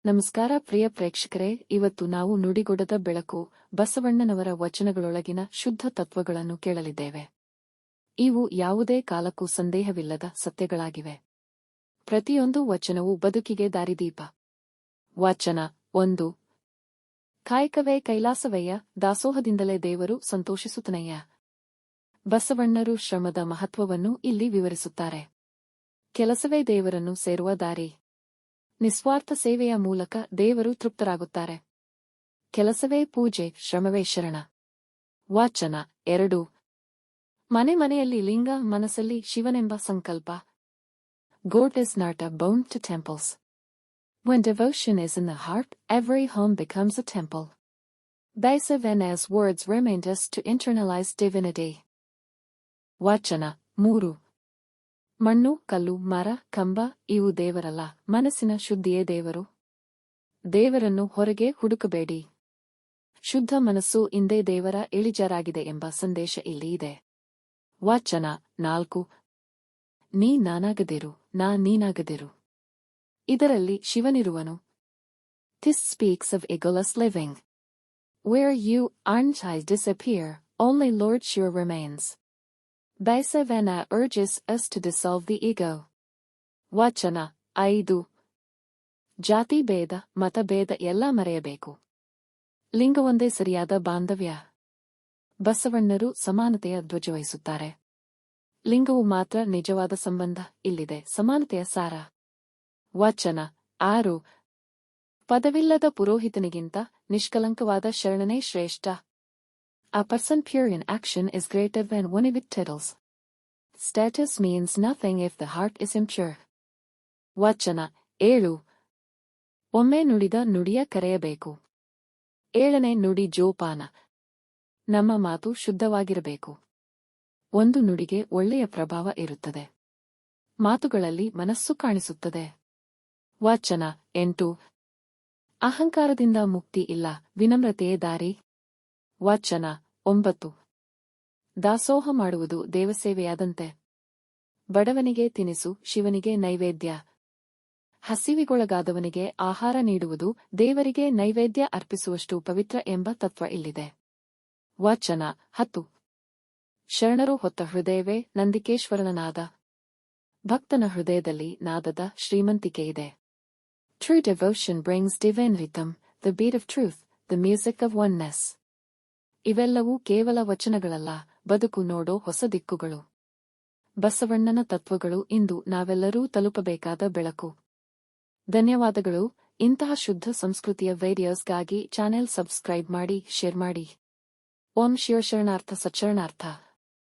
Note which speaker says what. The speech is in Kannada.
Speaker 1: ನಮಸ್ಕಾರ ಪ್ರಿಯ ಪ್ರೇಕ್ಷಕರೇ, ಇವತ್ತು ನಾವು ನುಡಿಗೊಡದ ಬೆಳಕು ಬಸವಣ್ಣನವರ ವಚನಗಳೊಳಗಿನ ಶುದ್ಧ ತತ್ವಗಳನ್ನು ಕೇಳಲಿದ್ದೇವೆ. ಇವು ಯಾವುದೇ ಕಾಲಕ್ಕೂ ಸಂದೇಹವಿಲ್ಲದ ಸತ್ಯಗಳಾಗಿವೆ. ಪ್ರತಿಯೊಂದು ವಚನವೂ ಬದುಕಿಗೆ ದಾರಿದೀಪ. ವಚನ 1. ಕಾಯಕವೇ ಕೈಲಾಸವಯ್ಯ, ದಾಸೋಹದಿಂದಲೇ ದೇವರು ಸಂತೋಷಿಸುತ್ತನಯ್ಯ. ಬಸವಣ್ಣರು ಶ್ರಮದ ಮಹತ್ವವನ್ನು ಇಲ್ಲಿ ವಿವರಿಸುತ್ತಾರೆ. ಕೆಲಸವೇ ದೇವರನ್ನು ಸೇರುವ ದಾರಿ. ನಿಸ್ವಾರ್ಥ ಸೇವೆಯ ಮೂಲಕ ದೇವರು ತೃಪ್ತರಾಗುತ್ತಾರೆ. ಕೆಲಸವೇ ಪೂಜೆ, ಶ್ರಮವೇ ಶರಣ. ವಚನ 2. ಮನೆ ಮನೆಯಲ್ಲಿ ಲಿಂಗ, ಮನಸ್ಸಲ್ಲಿ ಶಿವನೆಂಬ ಸಂಕಲ್ಪ. God is not bound to temples. When devotion is in the heart, every home becomes a temple. Baisavena's words remind us to internalize divinity. ವಚನ 3. ಮಣ್ಣು, ಕಲ್ಲು, ಮರ, ಕಂಬ ಇವು ದೇವರಲ್ಲ, ಮನಸ್ಸಿನ ಶುದ್ಧಿಯೇ ದೇವರು. ದೇವರನ್ನು ಹೊರಗೆ ಹುಡುಕಬೇಡಿ. ಶುದ್ಧ ಮನಸ್ಸು ಇಂದೇ ದೇವರ ಇಳಿಜಾರಾಗಿದೆ ಎಂಬ ಸಂದೇಶ ಇಲ್ಲಿ ಇದೆ. ವಚನ 4. ನೀ ನಾನಾಗದಿರು, ನಾ ನೀನಾಗದಿರು. ಇದರಲ್ಲಿ ಶಿವನಿರುವನು. This speaks of egoless living. Where you aren't, I disappear, only Lord Shiva remains. Baisavana urges us to dissolve the ego. ವಚನ 5. ಜಾತಿ ಭೇದ, ಮತಭೇದ ಎಲ್ಲ ಮರೆಯಬೇಕು. ಲಿಂಗವೊಂದೇ ಸರಿಯಾದ ಬಾಂಧವ್ಯ. ಬಸವಣ್ಣರು ಸಮಾನತೆಯ ಧ್ವಜವಹಿಸುತ್ತಾರೆ. ಲಿಂಗವು ಮಾತ್ರ ನಿಜವಾದ ಸಂಬಂಧ, ಇಲ್ಲಿದೆ ಸಮಾನತೆಯ ಸಾರ. ವಚನ 6. ಪದವಿಲ್ಲದ ಪುರೋಹಿತನಿಗಿಂತ ನಿಷ್ಕಲಂಕವಾದ ಶರಣನೇ ಶ್ರೇಷ್ಠ. A person pure in action is greater than one with titles. Status means nothing if the heart is impure. ವಚನ 7. ಒಮ್ಮೆ ನುಡಿದ ನುಡಿಯ ಕರೆಯಬೇಕು. 7ನೇ ನುಡಿ ಜೋಪಾನ. ನಮ್ಮ ಮಾತು ಶುದ್ಧವಾಗಿರಬೇಕು. ಒಂದು ನುಡಿಗೆ ಒಳ್ಳೆಯ ಪ್ರಭಾವ ಇರುತ್ತದೆ. ಮಾತುಗಳಲ್ಲಿ ಮನಸ್ಸು ಕಾಣಿಸುತ್ತದೆ. ವಚನ 8. ಅಹಂಕಾರದಿಂದ ಮುಕ್ತಿ ಇಲ್ಲ, ವಿನಮ್ರತೆಯೇ ದಾರಿ. ವಚನ 9. ದಾಸೋಹ ಮಾಡುವುದು ದೇವಸೇವೆಯಾದಂತೆ. ಬಡವನಿಗೆ ತಿನಿಸು, ಶಿವನಿಗೆ ನೈವೇದ್ಯ. ಹಸಿವಿಗೊಳಗಾದವನಿಗೆ ಆಹಾರ ನೀಡುವುದು ದೇವರಿಗೆ ನೈವೇದ್ಯ ಅರ್ಪಿಸುವಷ್ಟು ಪವಿತ್ರ ಎಂಬ ತತ್ವ ಇಲ್ಲಿದೆ. ವಚನ 10. ಶರಣರು ಹೊತ್ತ ಹೃದಯವೇ ನಂದಿಕೇಶ್ವರನ ನಾದ. ಭಕ್ತನ ಹೃದಯದಲ್ಲಿ ನಾದದ ಶ್ರೀಮಂತಿಕೆಯಿದೆ. True devotion brings divine rhythm, the beat of truth, the music of oneness. ಇವೆಲ್ಲವೂ ಕೇವಲ ವಚನಗಳಲ್ಲ, ಬದುಕು ನೋಡೋ ಹೊಸ ದಿಕ್ಕುಗಳು. ಬಸವಣ್ಣನ ತತ್ವಗಳು ಇಂದು ನಾವೆಲ್ಲರೂ ತಲುಪಬೇಕಾದ ಬೆಳಕು. ಧನ್ಯವಾದಗಳು. ಇಂತಹ ಶುದ್ಧ ಸಂಸ್ಕೃತಿಯ ವಿಡಿಯೋಸ್ಗಾಗಿ ಚಾನೆಲ್ ಸಬ್ಸ್ಕ್ರೈಬ್ ಮಾಡಿ, ಶೇರ್ ಮಾಡಿ. ಓಂ ಶಿವಶರಣಾರ್ಥ ಸಚ್ಚರಣಾರ್ಥ.